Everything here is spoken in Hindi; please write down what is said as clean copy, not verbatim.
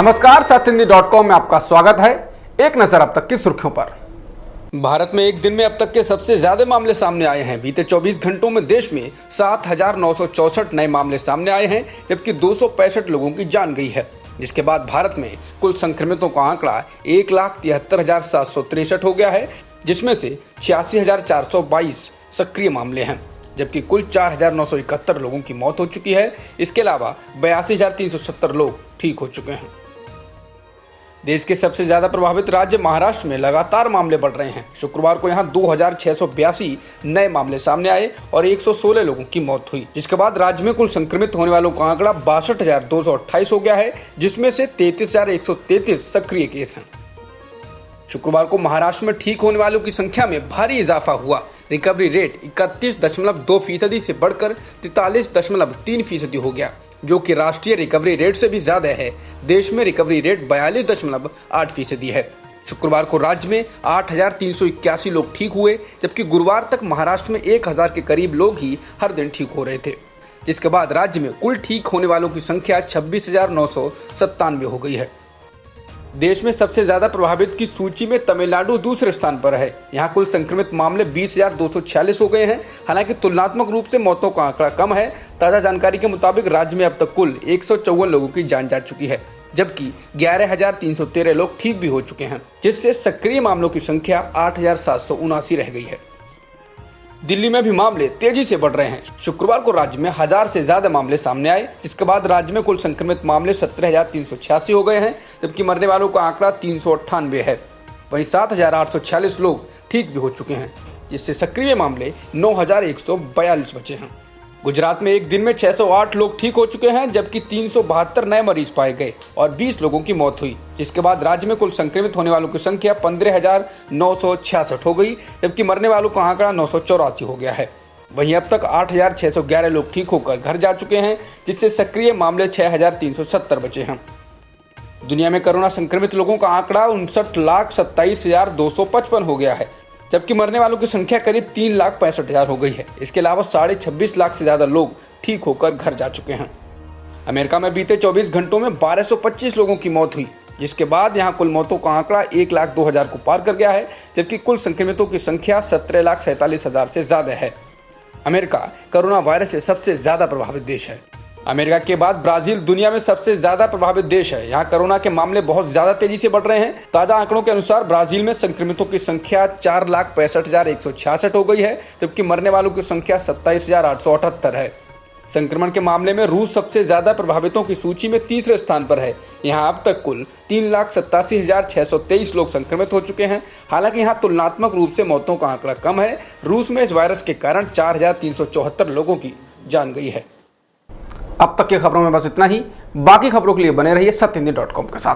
नमस्कार, सत्यहिंदी.com में आपका स्वागत है। एक नजर अब तक की सुर्खियों पर। भारत में एक दिन में अब तक के सबसे ज्यादा मामले सामने आए हैं। बीते 24 घंटों में देश में 7,964 नए मामले सामने आए हैं, जबकि 265 लोगों की जान गई है। जिसके बाद भारत में कुल संक्रमितों का आंकड़ा 1,73,763 हो गया है, जिसमें से 86,422 सक्रिय मामले हैं, जबकि कुल 4,971 लोगों की मौत हो चुकी है। इसके अलावा 82,370 लोग ठीक हो चुके हैं। देश के सबसे ज्यादा प्रभावित राज्य महाराष्ट्र में लगातार मामले बढ़ रहे हैं। शुक्रवार को यहां 2,682 नए मामले सामने आए और 116 लोगों की मौत हुई, जिसके बाद राज्य में कुल संक्रमित होने वालों का आंकड़ा 62,228 हो गया है, जिसमें से 33,133 सक्रिय केस हैं। शुक्रवार को महाराष्ट्र में ठीक होने वालों की संख्या में भारी इजाफा हुआ। रिकवरी रेट 31.2% से बढ़कर 43.3% हो गया, जो कि राष्ट्रीय रिकवरी रेट से भी ज्यादा है। देश में रिकवरी रेट 42.8% है। शुक्रवार को राज्य में 8,381 लोग ठीक हुए, जबकि गुरुवार तक महाराष्ट्र में 1,000 के करीब लोग ही हर दिन ठीक हो रहे थे, जिसके बाद राज्य में कुल ठीक होने वालों की संख्या 26,997 हो गई है। देश में सबसे ज्यादा प्रभावित की सूची में तमिलनाडु दूसरे स्थान पर है। यहाँ कुल संक्रमित मामले 20,246 हो गए हैं। हालांकि तुलनात्मक रूप से मौतों का आंकड़ा कम है। ताजा जानकारी के मुताबिक राज्य में अब तक कुल 154 लोगों की जान जा चुकी है, जबकि 11,313 लोग ठीक भी हो चुके हैं, जिससे सक्रिय मामलों की संख्या 8,779 रह गई है। दिल्ली में भी मामले तेजी से बढ़ रहे हैं। शुक्रवार को राज्य में 1,000 से ज्यादा मामले सामने आए, जिसके बाद राज्य में कुल संक्रमित मामले 17,386 हो गए हैं, जबकि मरने वालों का आंकड़ा 398 है। वहीं 7,846 लोग ठीक भी हो चुके हैं, जिससे सक्रिय मामले 9,142 बचे हैं। गुजरात में एक दिन में 608 लोग ठीक हो चुके हैं, जबकि 372 नए मरीज पाए गए और 20 लोगों की मौत हुई, जिसके बाद राज्य में कुल संक्रमित होने वालों की संख्या 15,966 हो गई, जबकि मरने वालों का आंकड़ा 984 हो गया है। वहीं अब तक 8,611 लोग ठीक होकर घर जा चुके हैं, जिससे सक्रिय मामले 6,370 बचे हैं। दुनिया में कोरोना संक्रमित लोगों का आंकड़ा 59,27,255 हो गया है, जबकि मरने वालों की संख्या करीब 3,65,000 हो गई है। इसके अलावा 26.5 लाख से ज्यादा लोग ठीक होकर घर जा चुके हैं। अमेरिका में बीते 24 घंटों में 1,225 लोगों की मौत हुई, जिसके बाद यहां कुल मौतों का आंकड़ा 1,02,000 को पार कर गया है, जबकि कुल संक्रमितों की संख्या 17,47,000 से ज्यादा है। अमेरिका कोरोना वायरस से सबसे ज्यादा प्रभावित देश है। अमेरिका के बाद ब्राजील दुनिया में सबसे ज्यादा प्रभावित देश है। यहाँ कोरोना के मामले बहुत ज्यादा तेजी से बढ़ रहे हैं। ताजा आंकड़ों के अनुसार ब्राजील में संक्रमितों की संख्या 4,65,166 हो गई है, जबकि मरने वालों की संख्या 27,878 है। संक्रमण के मामले में रूस सबसे ज्यादा प्रभावितों की सूची में तीसरे स्थान पर है। यहाँ अब तक कुल 3,87,623 लोग संक्रमित हो चुके हैं। हालांकि यहाँ तुलनात्मक रूप से मौतों का आंकड़ा कम है। रूस में इस वायरस के कारण 4,374 लोगों की जान गई है। अब तक की खबरों में बस इतना ही। बाकी खबरों के लिए बने रहिए सत्यहिंदी.com के साथ।